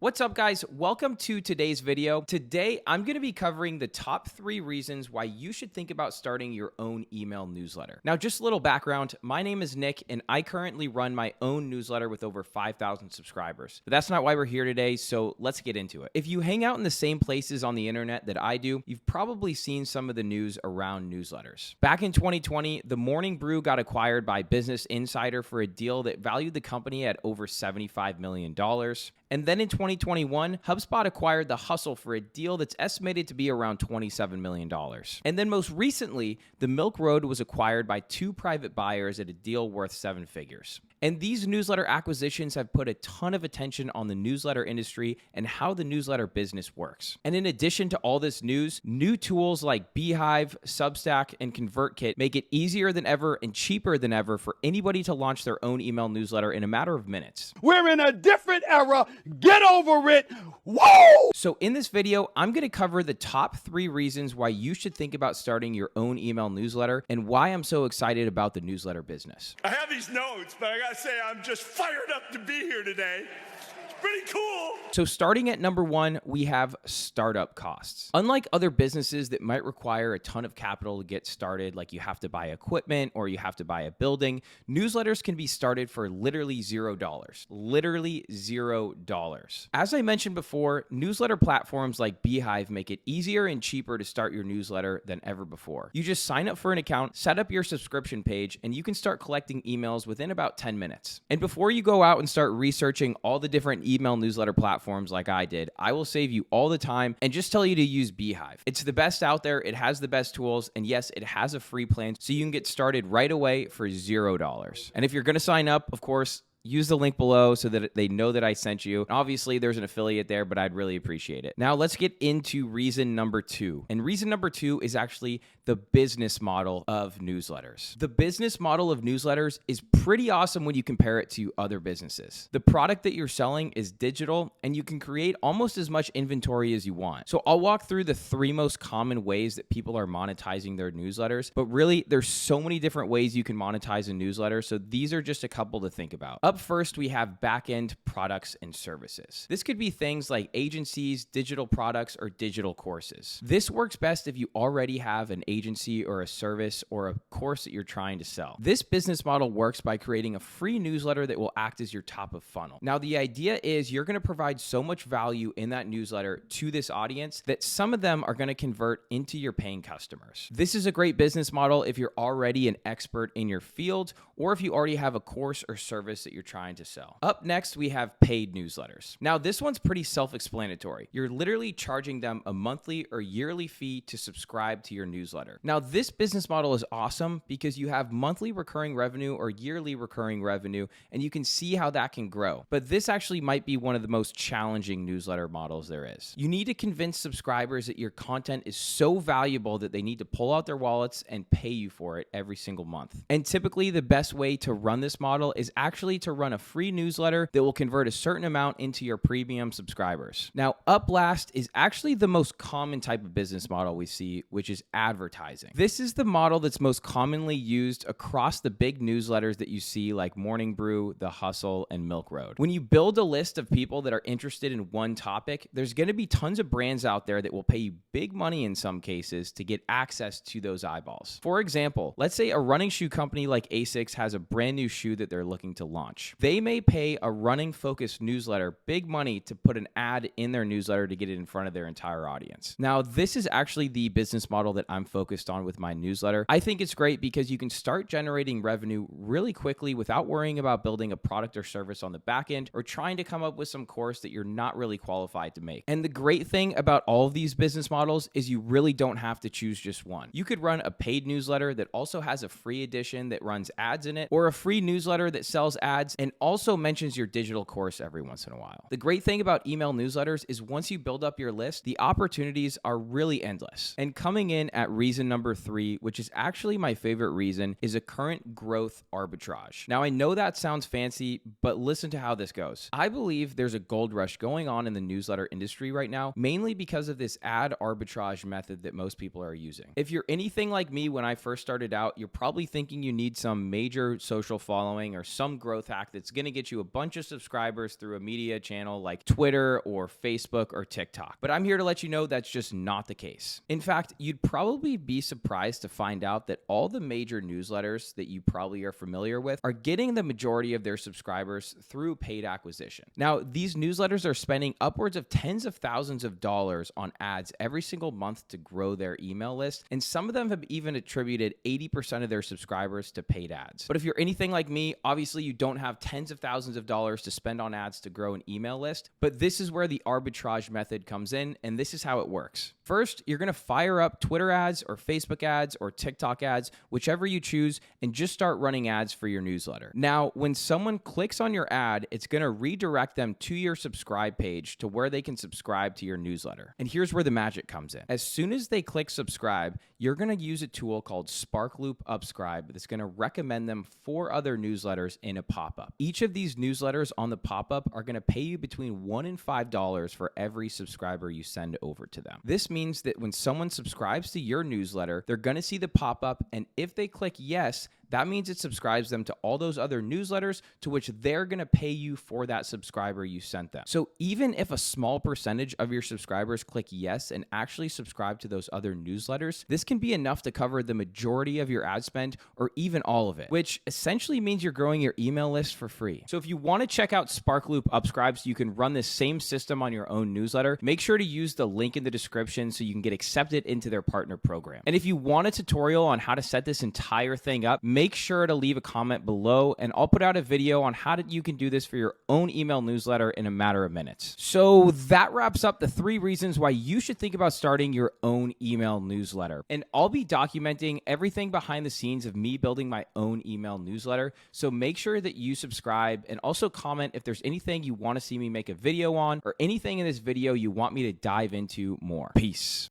What's up, guys? Welcome to today's video. Today, I'm going to be covering the top 3 reasons why you should think about starting your own email newsletter. Now, just a little background. My name is Nick, and I currently run my own newsletter with over 5,000 subscribers. But that's not why we're here today, so let's get into it. If you hang out in the same places on the internet that I do, you've probably seen some of the news around newsletters. Back in 2020, the Morning Brew got acquired by Business Insider for a deal that valued the company at over $75 million. And then in 2021, HubSpot acquired The Hustle for a deal that's estimated to be around $27 million. And then most recently, the Milk Road was acquired by 2 private buyers at a deal worth 7 figures. And these newsletter acquisitions have put a ton of attention on the newsletter industry and how the newsletter business works. And in addition to all this news, new tools like Beehive, Substack, and ConvertKit make it easier than ever and cheaper than ever for anybody to launch their own email newsletter in a matter of minutes. We're in a different era. Get over it. Whoa! So in this video, I'm going to cover the top 3 reasons why you should think about starting your own email newsletter and why I'm so excited about the newsletter business. I have these notes, but I gotta say, I'm just fired up to be here today. It's pretty cool. So starting at number 1, we have startup costs. Unlike other businesses that might require a ton of capital to get started, like you have to buy equipment or you have to buy a building, newsletters can be started for literally $0. Literally $0. As I mentioned before, newsletter platforms like Beehive make it easier and cheaper to start your newsletter than ever before. You just sign up for an account, set up your subscription page, and you can start collecting emails within about 10 minutes. And before you go out and start researching all the different email newsletter platforms like I did, I will save you all the time and just tell you to use Beehive. It's the best out there, it has the best tools, and yes, it has a free plan, so you can get started right away for $0. And if you're gonna sign up, of course, use the link below so that they know that I sent you. Obviously, there's an affiliate there, but I'd really appreciate it. Now, let's get into reason number 2. And reason number 2 is actually the business model of newsletters. The business model of newsletters is pretty awesome when you compare it to other businesses. The product that you're selling is digital, and you can create almost as much inventory as you want. So I'll walk through the 3 most common ways that people are monetizing their newsletters, but really, there's so many different ways you can monetize a newsletter, so these are just a couple to think about. Up first, we have back-end products and services. This could be things like agencies, digital products, or digital courses. This works best if you already have an agency or a service or a course that you're trying to sell. This business model works by creating a free newsletter that will act as your top of funnel. Now, the idea is you're going to provide so much value in that newsletter to this audience that some of them are going to convert into your paying customers. This is a great business model if you're already an expert in your field or if you already have a course or service that you're trying to sell. Up next, we have paid newsletters. Now, this one's pretty self-explanatory. You're literally charging them a monthly or yearly fee to subscribe to your newsletter. Now, this business model is awesome because you have monthly recurring revenue or yearly recurring revenue, and you can see how that can grow. But this actually might be one of the most challenging newsletter models there is. You need to convince subscribers that your content is so valuable that they need to pull out their wallets and pay you for it every single month. And typically, the best way to run this model is actually to run a free newsletter that will convert a certain amount into your premium subscribers. Now, up last is actually the most common type of business model we see, which is advertising. This is the model that's most commonly used across the big newsletters that you see like Morning Brew, The Hustle, and Milk Road. When you build a list of people that are interested in one topic, there's going to be tons of brands out there that will pay you big money in some cases to get access to those eyeballs. For example, let's say a running shoe company like ASICS has a brand new shoe that they're looking to launch. They may pay a running focused newsletter big money to put an ad in their newsletter to get it in front of their entire audience. Now, this is actually the business model that I'm focused on with my newsletter. I think it's great because you can start generating revenue really quickly without worrying about building a product or service on the back end or trying to come up with some course that you're not really qualified to make. And the great thing about all of these business models is you really don't have to choose just one. You could run a paid newsletter that also has a free edition that runs ads in it, or a free newsletter that sells ads and also mentions your digital course every once in a while. The great thing about email newsletters is once you build up your list, the opportunities are really endless. And coming in at reason number 3, which is actually my favorite reason, is a current growth arbitrage. Now, I know that sounds fancy, but listen to how this goes. I believe there's a gold rush going on in the newsletter industry right now, mainly because of this ad arbitrage method that most people are using. If you're anything like me when I first started out, you're probably thinking you need some major social following or some growth hack that's going to get you a bunch of subscribers through a media channel like Twitter or Facebook or TikTok. But I'm here to let you know that's just not the case. In fact, you'd probably be surprised to find out that all the major newsletters that you probably are familiar with are getting the majority of their subscribers through paid acquisition. Now, these newsletters are spending upwards of tens of thousands of dollars on ads every single month to grow their email list, and some of them have even attributed 80% of their subscribers to paid ads. But if you're anything like me, obviously you don't have tens of thousands of dollars to spend on ads to grow an email list, but this is where the arbitrage method comes in, and this is how it works. First, you're going to fire up Twitter ads or Facebook ads or TikTok ads, whichever you choose, and just start running ads for your newsletter. Now, when someone clicks on your ad, it's going to redirect them to your subscribe page to where they can subscribe to your newsletter. And here's where the magic comes in. As soon as they click subscribe, you're going to use a tool called SparkLoop Upscribe that's going to recommend them 4 other newsletters in a pop-up. Each of these newsletters on the pop-up are going to pay you between $1 and $5 for every subscriber you send over to them. This means that when someone subscribes to your newsletter, they're going to see the pop-up, and if they click yes, that means it subscribes them to all those other newsletters to which they're going to pay you for that subscriber you sent them. So even if a small percentage of your subscribers click yes and actually subscribe to those other newsletters, this can be enough to cover the majority of your ad spend or even all of it, which essentially means you're growing your email list for free. So if you want to check out SparkLoop Upscribe so you can run this same system on your own newsletter, make sure to use the link in the description so you can get accepted into their partner program. And if you want a tutorial on how to set this entire thing up, make sure to leave a comment below, and I'll put out a video on how you can do this for your own email newsletter in a matter of minutes. So that wraps up the 3 reasons why you should think about starting your own email newsletter. And I'll be documenting everything behind the scenes of me building my own email newsletter. So make sure that you subscribe and also comment if there's anything you want to see me make a video on or anything in this video you want me to dive into more. Peace.